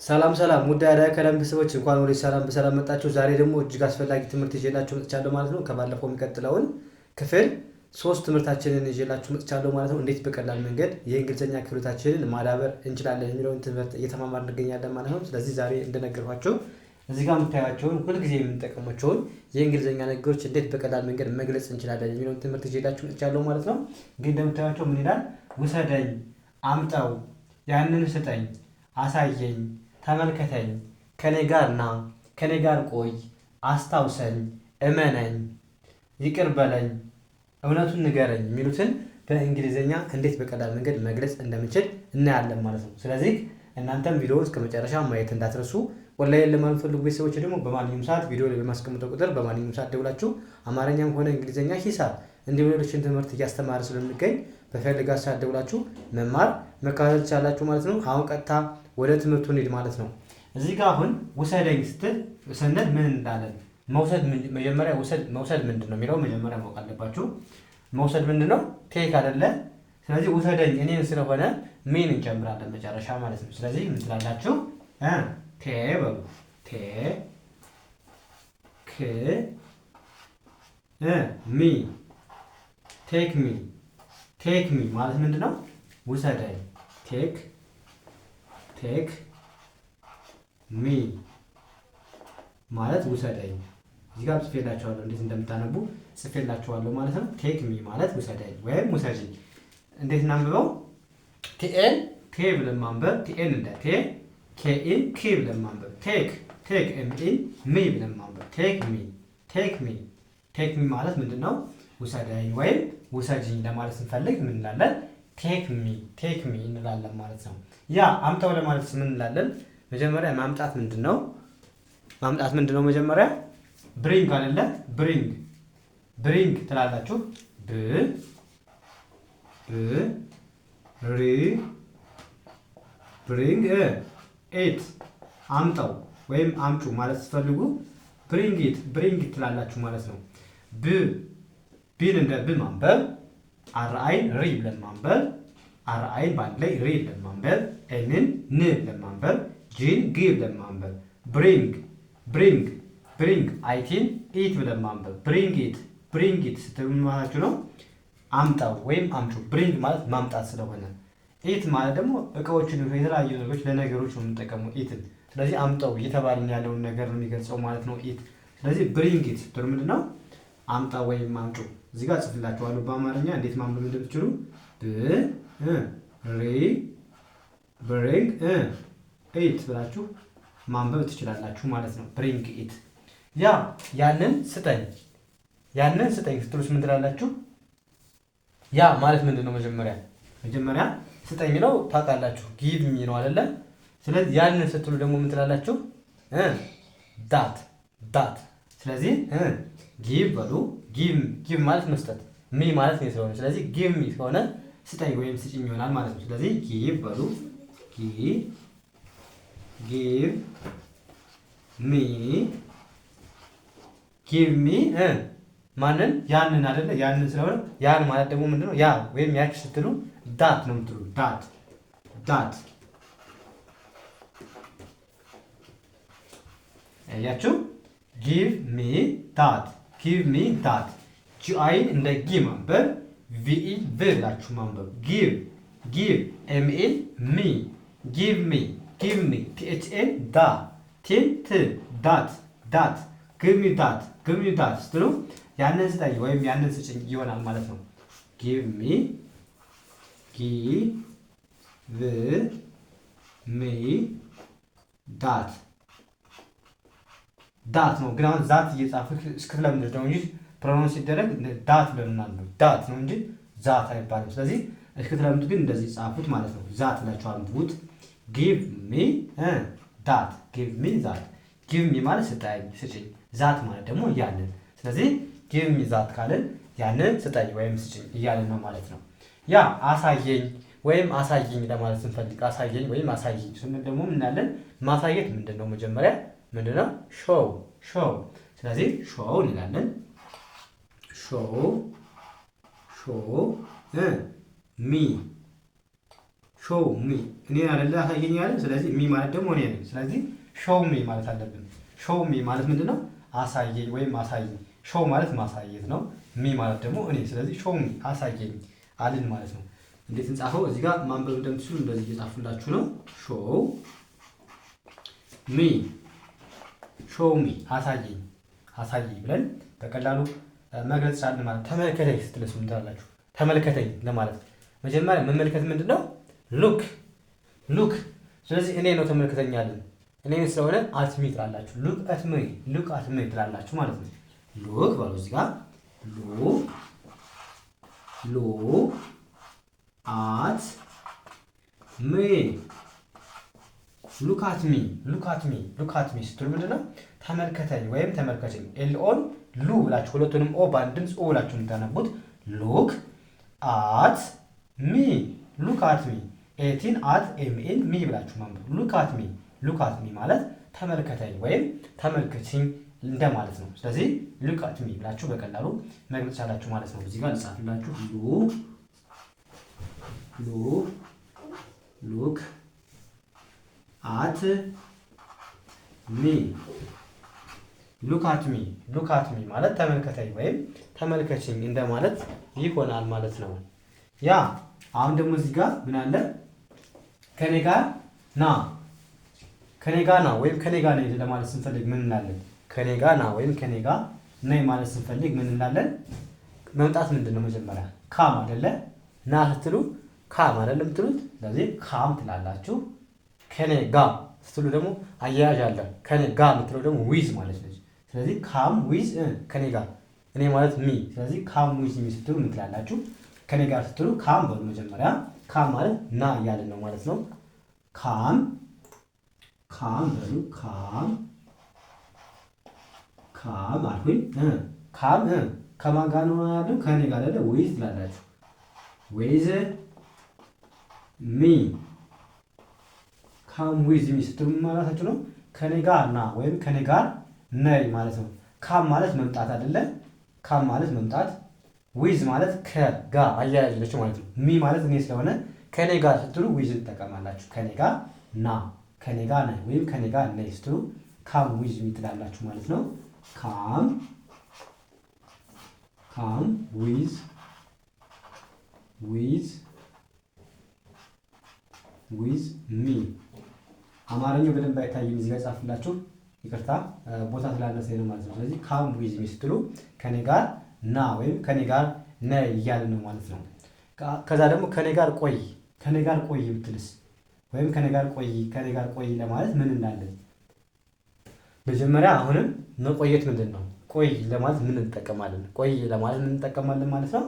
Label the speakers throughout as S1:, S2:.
S1: ሰላም ሰላም ውድ የአዳይ አካዳሚ ቤተሰቦች እንኳን ወደ ሰላም በሰላም መጣችሁ። ዛሬ ደግሞ እጅግ አስፈላጊ ትምህርት ይዤላችሁ መጥቻለሁ ማለት ነው። ከባለፈው የሚቀጥለውን ክፍል 3 ትምህርታችንን ይዤላችሁ መጥቻለሁ ማለት ነው። እንዴት በቀላል መንገድ የእንግሊዝኛ ክህሎታችንን ማዳበር እንችላለን የሚለውን ትምህርት እየተማማርን እንገኛለን ማለት ነው። ስለዚህ ዛሬ እንደነገርኳችሁ እዚህ ጋር የምታዩቸውን ሁልጊዜ የምንጠቀማቸውን የእንግሊዝኛ ነገሮች እንዴት በቀላል መንገድ መግለጽ እንችላለን የሚለውን ትምህርት ይዤላችሁ መጥቻለሁ ማለት ነው። እንግዲህ እንደምታዩቸው ምን ይላል? ውሰደኝ፣ አምጣው፣ ያንን ስጠኝ፣ አሳየኝ፣ ተመልከተኝ፣ ከኔ ጋር ና፣ ከኔ ጋር ቆይ፣ አስታውሰኝ፣ እመነኝ፣ ይቅር በለኝ፣ እውነቱን ንገረኝ የሚሉትን በእንግሊዝኛ እንዴት በቀላል መንገድ መግለጽ እንደምንችል እናያለን ማለት ነው። ስለዚህ እናንተም ቪዲዮ እስከ መጨረሻ ማየት እንዳትረሱ። ኦንላይን ለማንፈልጉ ቤተሰቦች ደግሞ በማንኛውም ሰዓት ቪዲዮ ላይ በማስቀምጠው ቁጥር በማንኛውም ሰዓት ደውላችሁ አማርኛም ሆነ እንግሊዝኛ፣ ሂሳብ እንዲሁም ሌሎችን ትምህርት እያስተማረ ስለሚገኝ በፈልጋችሁ ሰዓት ደውላችሁ መማር መከታተል ትችላላችሁ ማለት ነው። አሁን ቀጥታ ወደ ትምህርቱ እንሂድ ማለት ነው። እዚህ ጋር አሁን ውሰደኝ ስትል ስንል ምን እንዳለን መውሰድ መጀመሪያ መውሰድ ምንድን ነው የሚለው መጀመሪያ ማወቅ አለባችሁ። መውሰድ ምንድን ነው? ቴክ አይደለ? ስለዚህ ውሰደኝ እኔን ስለሆነ ምን እንጨምራለን መጨረሻ ማለት ነው። ስለዚህ ምን ትላላችሁ? ቴ በሉ ቴ ክ ሚ ቴክ ሚ ቴክ ሚ ማለት ምንድን ነው? ውሰደኝ ቴክ ሚ ማለት ውሰደኝ። እዚህ ጋር ጽፌላችኋለሁ እንዴት እንደምታነቡ ጽፌላችኋለሁ ማለት ነው። ቴክ ሚ ማለት ውሰደኝ ወይም ውሰጂኝ። እንዴት እናንብበው? ቲኤን ቴ ብለን ማንበብ፣ ቲኤን እንደ ቴ፣ ኬኢን ኪ ብለን ማንበብ፣ ቴክ ኤምኢን ሚ ብለን ማንበብ፣ ቴክ ሚ ማለት ምንድን ነው? ውሰደኝ ወይም ውሰጂኝ ለማለት ስንፈልግ ምን እንላለን? ቴክ ሚ እንላለን ማለት ነው። ያ አምጣው ለማለት ምን እንላለን? መጀመሪያ ማምጣት ምንድን ነው? መጀመሪያ ብሪንግ አይደለ? ብሪንግ ትላላችሁ። ብሪንግ ኢት አምጣው ወይም አምጩ ማለት ስትፈልጉ ብሪንግ ኢት ትላላችሁ ማለት ነው። ቢን እንደ ብ ማንበብ፣ አርአይን ሪ ብለን ማንበብ፣ አርአይን በአንድ ላይ ሪ ብለን ማንበብ፣ ኤንን ን ብለን ማንበብ፣ ጂን ጊ ብለን ማንበብ፣ ብሪንግ አይቲን ኢት ብለን ማንበብ። ብሪንግ ኢት ስትሉ ማለታችሁ ነው አምጣው ወይም አምጩ። ብሪንግ ማለት ማምጣት ስለሆነ ኢት ማለት ደግሞ እቃዎችን የተለያዩ ነገሮች ለነገሮች ነው የምንጠቀመው ኢትን። ስለዚህ አምጣው እየተባልን ያለውን ነገር ነው የሚገልጸው ማለት ነው ኢት። ስለዚህ ብሪንግ ኢት ስትሉ ምንድን ነው? አምጣው ወይም አምጩ። እዚህ ጋር ጽፍላችኋለሁ በአማርኛ እንዴት ማንበብ እንደምትችሉ ብሪንግ ኢት ብላችሁ ማንበብ ትችላላችሁ ማለት ነው። ብሪንግ ኢት። ያ ያንን ስጠኝ ስትሉስ ምን ትላላችሁ? ያ ማለት ምንድን ነው? መጀመሪያ ስጠኝ ነው ታውቃላችሁ፣ ጊቭ ሚ ነው አይደለ? ስለዚህ ያንን ስትሉ ደግሞ ምን ትላላችሁ? ዳት። ስለዚህ ጊቭ በሉ። ጊቭ ማለት መስጠት፣ ሚ ማለት ነው ስለሆነ፣ ስለዚህ ጊቭ ሚ ከሆነ ስጠኝ ወይም ስጭኝ ይሆናል ማለት ነው። ስለዚህ ጊቭ በሉ። ጊቭ ሚ ማንን? ያንን አይደለ? ያንን ስለሆነ ያን ማለት ደግሞ ምንድነው? ያ ወይም ያች ስትሉ ዳት ነው የምትሉ። ዳት ያያችሁ። ጊቭ ሚ ዳት ጂአይን እንደ ጊ ማንበብ፣ ቪኢ ቭ ብላችሁ ማንበብ። ጊቭ ኤምኤን ሚ ጊቭ ሚ ቲኤችኤን ዳ ቲን ት ዳት ጊቭ ሚ ዳት ስትሉ ያንን ስጠኝ ወይም ያንን ስጭኝ ይሆናል ማለት ነው። ጊቭ ሚ ዳት ነው። ግን አሁን ዛት እየጻፍክ እስክትለምድ ነው እንጂ ፕሮናንስ ሲደረግ ዳት ብለናል ነው። ዳት ነው እንጂ ዛት አይባልም። ስለዚህ እስክትለምዱ ግን እንደዚህ ጻፉት ማለት ነው። ዛት ብላችሁ አንብቡት። ጊቭ ሚ ዳት ጊቭ ሚ ማለት ስጭኝ፣ ዛት ማለት ደግሞ ያንን። ስለዚህ ጊቭ ሚ ዛት ካልን ያንን ስጠኝ ወይም ስጭኝ እያልን ነው ማለት ነው። ያ አሳየኝ ወይም አሳየኝ ለማለት ስንፈልግ አሳየኝ ወይም አሳየኝ ስንል ደግሞ ምናለን? ማሳየት ምንድን ነው? መጀመሪያ ምንድን ነው? ሾው። ስለዚህ ሾው እንላለን። ሚ ሾው ሚ እኔን አይደለ አሳየኝ ያለ። ስለዚህ ሚ ማለት ደግሞ እኔ ነኝ። ስለዚህ ሾው ሚ ማለት አለብን። ሾው ሚ ማለት ምንድን ነው? አሳየኝ ወይም አሳየኝ። ሾው ማለት ማሳየት ነው። ሚ ማለት ደግሞ እኔ። ስለዚህ ሾው ሚ አሳየኝ አልን ማለት ነው። እንዴት እንጻፈው? እዚህ ጋር ማንበብ እንደምትችሉ እንደዚህ እየጻፉላችሁ ነው። ሾው ሚ ሾው ሚ አሳየኝ አሳየኝ ብለን በቀላሉ መግለጽ ቻልን ማለት። ተመልከተኝ ስትልስ ምን ትላላችሁ? ተመልከተኝ ለማለት መጀመሪያ መመልከት ምንድን ነው? ሉክ ሉክ። ስለዚህ እኔ ነው ተመልከተኝ ያለን። እኔ ስለሆነ አትሚ ትላላችሁ። ሉክ አትሚ ሉክ አትሚ ትላላችሁ ማለት ነው። ሉክ ባሉ እዚህ ጋር ሉክ አት ሚ ሉክ አት ሚ ሉክ አት ሚ ሉክ አት ሚ ስትሉ ምንድን ነው? ተመልከተኝ ወይም ተመልከተኝ። ኤልኦን ሉ ብላችሁ ሁለቱንም ኦ በአንድ ድምፅ ኦ ብላችሁ የምታነቡት ሉክ አት ሚ ሉክ አት ሚ። ኤቲን አት ኤምኤን ሚ ብላችሁ ማንበብ። ሉክ አት ሚ ሉክ አት ሚ ማለት ተመልከተኝ ወይም ተመልከችኝ እንደማለት ነው። ስለዚህ ሉክ አት ሚ ብላችሁ በቀላሉ መግለጽ ቻላችሁ ማለት ነው። እዚህ ጋር ልጻፍላችሁ። ሉክ አት ሚ ሉክ አት ሚ ሉክ አት ሚ ማለት ተመልከተኝ ወይም ተመልከችኝ እንደማለት ይሆናል ማለት ነው። ያ አሁን ደግሞ እዚህ ጋር ምን አለ? ከኔ ጋር ና ከኔ ጋር ና ወይም ከኔ ጋር ነይ ለማለት ስንፈልግ ምን እንላለን? ከኔ ጋር ና ወይም ከኔ ጋር ነይ ማለት ስንፈልግ ምን እንላለን? መምጣት ምንድን ነው? መጀመሪያ ካም አይደለ? ና ስትሉ ካም አይደለም የምትሉት። ስለዚህ ካም ትላላችሁ። ከኔ ጋር ስትሉ ደግሞ አያያዥ አለ። ከኔ ጋር የምትለው ደግሞ ዊዝ ማለት ነች። ስለዚህ ካም ዊዝ ከኔ ጋር እኔ ማለት ሚ። ስለዚህ ካም ዊዝ ሚ ስትሉ ምን ትላላችሁ? ከኔ ጋር ስትሉ ካም በሉ መጀመሪያ። ካም ማለት ና እያልን ነው ማለት ነው። ካም በሉ ካም አልኩኝ። ካም ከማን ጋር ነው ያለው? ከኔ ጋር አይደለ? ዊዝ ትላላችሁ። ዊዝ ሚ ካም ዊዝ ሚ ስትሉ ማለታችሁ ነው ከኔ ጋር ና ወይም ከኔ ጋር ነይ ማለት ነው። ካም ማለት መምጣት አይደለ? ካም ማለት መምጣት፣ ዊዝ ማለት ከጋ አያያዥ ማለት ነው። ሚ ማለት እኔ ስለሆነ ከኔ ጋር ስትሉ ዊዝ ትጠቀማላችሁ። ከኔ ጋር ና፣ ከኔ ጋር ነይ ወይም ከኔ ጋር ነይ ስትሉ ካም ዊዝ ሚ ትላላችሁ ማለት ነው። ካም ዊዝ ሚ። አማርኛው በደንብ አይታይም፣ እዚህ ጋር ጻፍላችሁ፣ ይቅርታ ቦታ ስላነሰኝ ነው ማለት ነው። ስለዚህ ካም ዊዝ ሚ ስትሉ ከኔ ጋር ና ወይም ከኔ ጋር ነይ እያልን ነው ማለት ነው። ከዛ ደግሞ ከኔ ጋር ቆይ ብትልስ ወይም ከኔ ጋር ቆይ ለማለት ምን እንዳለን መጀመሪያ አሁንም መቆየት ምንድን ነው? ቆይ ለማለት ምን እንጠቀማለን? ቆይ ለማለት ምን እንጠቀማለን ማለት ነው?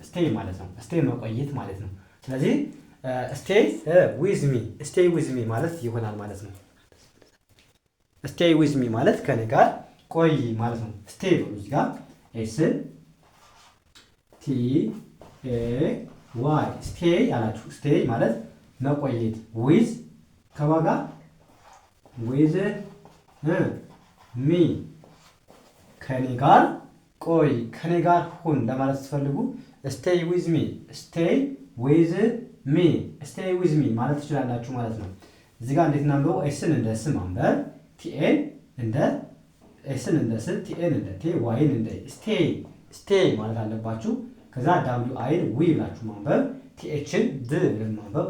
S1: ስቴይ ማለት ነው። ስቴይ መቆየት ማለት ነው። ስለዚህ ስቴይ ዊዝ ሚ ማለት ይሆናል ማለት ነው። ስቴይ ዊዝ ሚ ማለት ከኔ ጋር ቆይ ማለት ነው። ስቴይ ብሎ እዚህ ጋር ኤስ ቲ ኤ ዋይ ስቴይ አላችሁ። ስቴይ ማለት መቆየት፣ ዊዝ ከዋጋ ዊዝ ሚ ከኔ ጋር ቆይ፣ ከኔ ጋር ሁን ለማለት ስትፈልጉ ስቴይ ዊዝ ሚ ማለት ትችላላችሁ ማለት ነው። እዚህ ጋር እንዴት እናንበው? ኤስን እንደ ስ ማንበብ፣ ቲኤን እንደ ኤስን እንደ ስ፣ ቲኤን እንደ ቴ፣ ዋይን እንደ ስቴይ ማለት አለባችሁ። ከዛ ዳብሊው አይን ዊ ብላችሁ ማንበብ፣ ቲኤችን ድ ብለን ማንበብ፣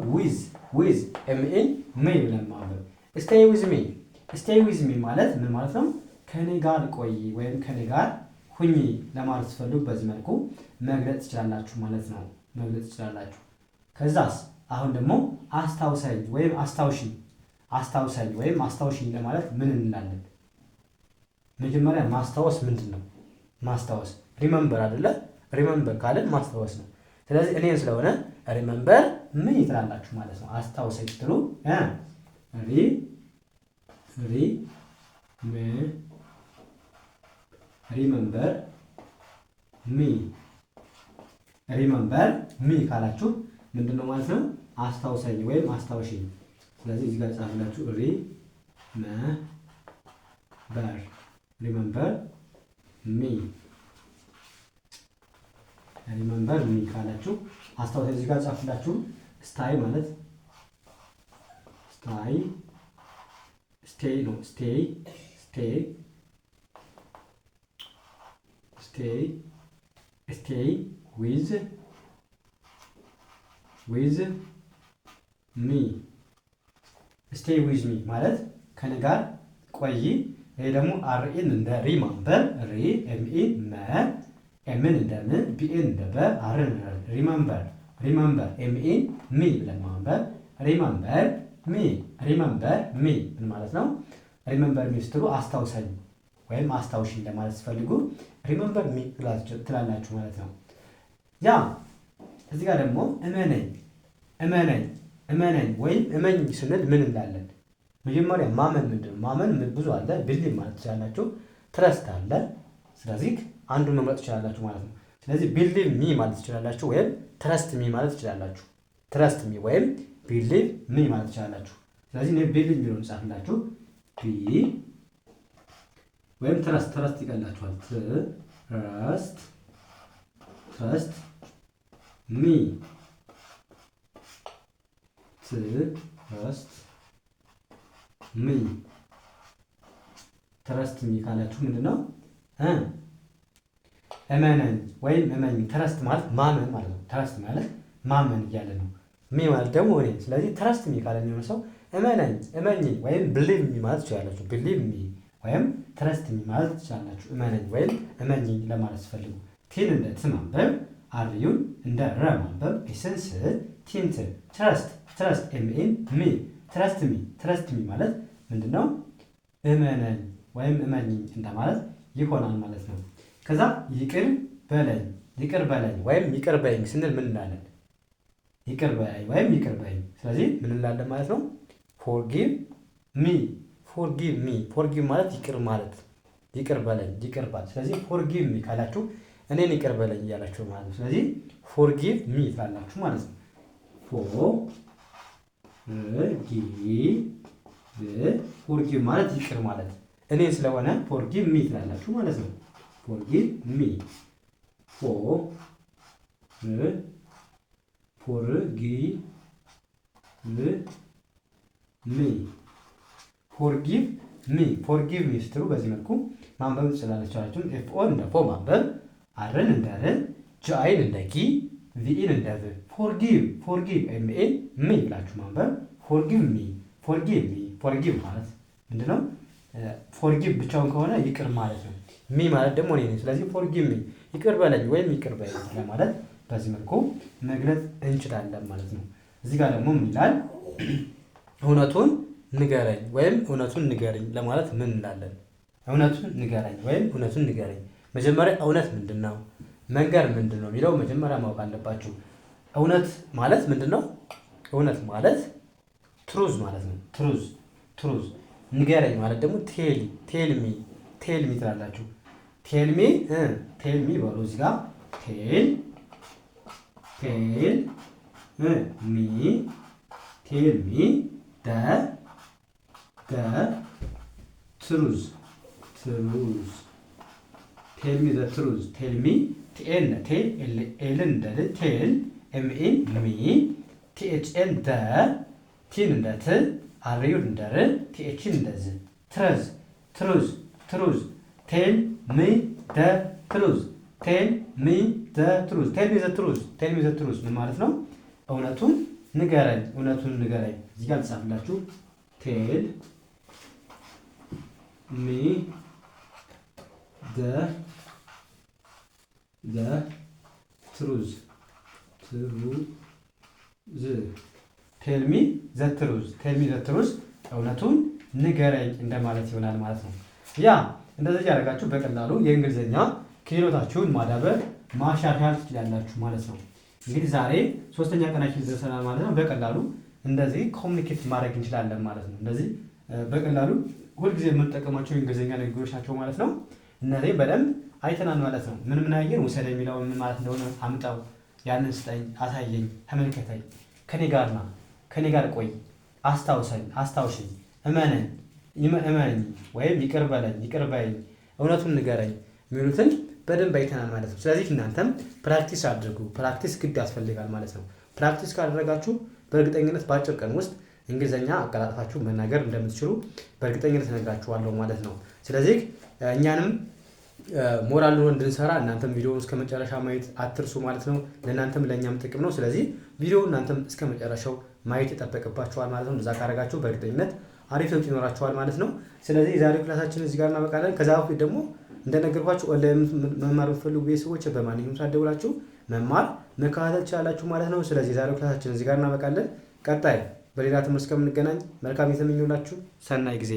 S1: ዊዝ ኤምኤን ሚ ብለን ማንበብ። ስቴይ ዊዝ ሚ ማለት ምን ማለት ነው? ከኔ ጋር ቆይ ወይም ከኔ ጋር ሁኚ ለማለት ስትፈልጉ በዚህ መልኩ መግለጽ ትችላላችሁ ማለት ነው። ከዛስ አሁን ደግሞ አስታውሰኝ ወይም አስታውሽኝ ለማለት ምን እንላለን? መጀመሪያ ማስታወስ ምንድን ነው? ማስታወስ ሪመምበር አይደለ? ሪመምበር ካለን ማስታወስ ነው። ስለዚህ እኔን ስለሆነ ሪመምበር ምን ትላላችሁ ማለት ነው። አስታውሰኝ ስትሉ ሪመምበር ሚ ካላችሁ ምንድን ነው ማለት ነው? አስታውሰኝ ወይም አስታውሽኝ። ስለዚህ እዚህ ጋር ጻፍላችሁ ሪመምበር ሚ ካላችሁ አስታውሰኝ እዚህ ጋር ጻፍላችሁ ስታይ ማለት ስታይ ስቴይ ነው። ስቴይ ስቴይ ስቴይ ስቴይ ዊዝ ሚ ስቴይ ዊዝ ሚ ማለት ከኔ ጋር ቆይ። ይሄ ደግሞ አርኢን እንደ ሪ ማንበብ ሪ ኤምኢ መ ኤምን እንደ ም ቢኤን እንደ በ አርን ሪመምበር ኤምኢን ሚ ብለን ማንበብ ሪመምበር ሚ ምን ማለት ነው? ሪመምበር ሚ ስትሉ አስታውሰኝ ወይም አስታውሽኝ ለማለት ሲፈልጉ ሪመምበር ሚ ትላላችሁ ማለት ነው። ያ እዚህ ጋር ደግሞ እመነኝ ወይም እመኝ ስንል ምን እንላለን? መጀመሪያ ማመን ምንድን ነው? ማመን ብዙ አለ። ቢሊቭ ማለት ትችላላችሁ። ትረስት አለ። ስለዚህ አንዱን መምረጥ ትችላላችሁ ማለት ነው። ስለዚህ ቢሊቭ ሚ ማለት ትችላላችሁ ወይም ትረስት ሚ ማለት ትችላላችሁ። ትረስት ሚ ወይም ቢሊቭ ሚ ማለት ትችላላችሁ። ስለዚህ እኔ ቢሊቭ የሚለውን ጻፍላችሁ ቢ ወይም ትረስት ይቀላችኋል። ትረስት ሚ ትረስት ሚ ካላችሁ ምንድነው? እመነኝ ወይም እመኝ። ትረስት ማለት ማመን ማለት ነው። ትረስት ማለት ማመን እያለ ነው። ሚ ማለት ደግሞ እኔ። ስለዚህ ትረስት ሚ ካለ የሚሆነ ሰው እመኝ ወይም ብሊቭ ሚ ማለት ትችላላችሁ። ብሊቭ ሚ ወይም ትረስት ሚ ማለት ትችላላችሁ። እመነኝ ወይም እመኝ ለማለት ሲፈልጉ ቲን እንደ ት ማንበብ፣ አርዩን እንደ ረ ማንበብ፣ ኤሰንስ ቲንት ትረስት ኤምኤን ሚ ትረስት ሚ ማለት ምንድነው? እመነኝ ወይም እመኝኝ እንደማለት ይሆናል ማለት ነው። ከዛ ይቅር በለኝ ወይም ይቅር በይኝ ስንል ምን እንላለን? ይቅር በለኝ ወይም ይቅር በይኝ። ስለዚህ ምን እንላለን ማለት ነው? ፎርጊቭ ሚ ማለት ይቅር ማለት፣ ይቅር በለኝ ይቅር ባል። ስለዚህ ፎርጊቭ ሚ ካላችሁ እኔን ይቅር በለኝ እያላችሁ ማለት ነው። ስለዚህ ፎርጊቭ ሚ ትላላችሁ ማለት ነው። ፎርጊቭ ማለት ይቅር ማለት እኔ ስለሆነ ፎርጊቭ ሚ ትላላችሁ ማለት ነው። ፎርጊቭ ሚ ፎርጊቭ ሚ ስትሉ በዚህ መልኩ ማንበብ ትችላላችሁ። ኤፍ ኦ እንደ ፎ ማንበብ፣ አርን እንደ ር፣ ጂአይን እንደ ጊ፣ ቪኢን እንደ ቭ። ፎርጊቭ ኤምኤን ሚ ብላችሁ ማንበብ። ፎርጊቭ ማለት ምንድነው? ፎርጊቭ ብቻውን ከሆነ ይቅር ማለት ነው። ሚ ማለት ደግሞ እኔ ነኝ። ስለዚህ ፎርጊቭ ሚ ይቅር በለኝ ወይም ይቅር በለኝ ለማለት በዚህ መልኩ መግለጽ እንችላለን ማለት ነው። እዚህ ጋር ደግሞ ምን ይላል? እውነቱን ንገረኝ ወይም እውነቱን ንገረኝ ለማለት ምን እንላለን? እውነቱን ንገረኝ ወይም እውነቱን ንገረኝ። መጀመሪያ እውነት ምንድን ነው? መንገር ምንድን ነው የሚለው መጀመሪያ ማወቅ አለባችሁ። እውነት ማለት ምንድን ነው? እውነት ማለት ትሩዝ ማለት ነው። ትሩዝ። ንገረኝ ማለት ደግሞ ቴልሚ ትላላችሁ። ቴልሚ በሉ እዚህ ጋር ቴልሚ ትሩዝ ቴልሚ ዘ ትሩዝ ቴልሚ ቲኤን ኤልን እንደ ል ቴል ኤምኤን ሚ ቲኤችኤን ደ ቲን እንደ ት አርዩን እንደ ር ቲኤችን እንደ ዝ ትሩዝ ቴል ሚ ደ ትሩዝ ቴል ሚ ዘ ትሩዝ ምን ማለት ነው? እውነቱን ንገረኝ። እዚህ ጋር ልጻፍላችሁ። ቴል ሚ ዘ ትሩዝ ቴል ሚ ዘ ትሩዝ እውነቱን ንገረኝ እንደማለት ይሆናል ማለት ነው። ያ እንደዚህ ያደረጋችሁ በቀላሉ የእንግሊዝኛ ክህሎታችሁን ማዳበር ማሻሻል ትችላላችሁ ማለት ነው። እንግዲህ ዛሬ ሶስተኛ ቀናችን ደርሰናል ማለት ነው። በቀላሉ እንደዚህ ኮሚኒኬት ማድረግ እንችላለን ማለት ነው። እንደዚህ በቀላሉ ሁልጊዜ የምንጠቀማቸው የእንግሊዝኛ ንግግሮች ናቸው ማለት ነው። እነዚህ በደንብ አይተናል ማለት ነው። ምን አየን? ውሰድ የሚለውን ምን ማለት እንደሆነ አምጣው፣ ያንን ስጠኝ፣ አሳየኝ፣ ተመልከተኝ፣ ከኔ ጋር ቆይ፣ አስታውሽኝ፣ እመነኝ ወይም ይቅር በለኝ፣ እውነቱን ንገረኝ የሚሉትን በደንብ አይተናል ማለት ነው። ስለዚህ እናንተም ፕራክቲስ አድርጉ። ፕራክቲስ ግድ ያስፈልጋል ማለት ነው። ፕራክቲስ ካደረጋችሁ በእርግጠኝነት በአጭር ቀን ውስጥ እንግሊዝኛ አቀላጥፋችሁ መናገር እንደምትችሉ በእርግጠኝነት እነግራችኋለሁ ማለት ነው። ስለዚህ እኛንም ሞራል ሆኖ እንድንሰራ እናንተም ቪዲዮውን እስከ መጨረሻ ማየት አትርሱ ማለት ነው። ለእናንተም ለእኛም ጥቅም ነው። ስለዚህ ቪዲዮ እናንተም እስከ መጨረሻው ማየት ይጠበቅባችኋል ማለት ነው። እዛ ካደረጋችሁ በእርግጠኝነት አሪፍ ለውጥ ይኖራችኋል ማለት ነው። ስለዚህ የዛሬው ክላሳችን እዚህ ጋር እናበቃለን። ከዛ በፊት ደግሞ እንደነገርኳችሁ ኦንላይን መማር የምትፈልጉ ቤተሰቦች በማንኛውም ሰዓት ደውላችሁ መማር መከታተል ትችላላችሁ ማለት ነው። ስለዚህ የዛሬው ክላሳችን እዚህ ጋር እናበቃለን። ቀጣይ በሌላ ትምህርት እስከምንገናኝ መልካም የተመኘሁላችሁ ሰናይ ጊዜ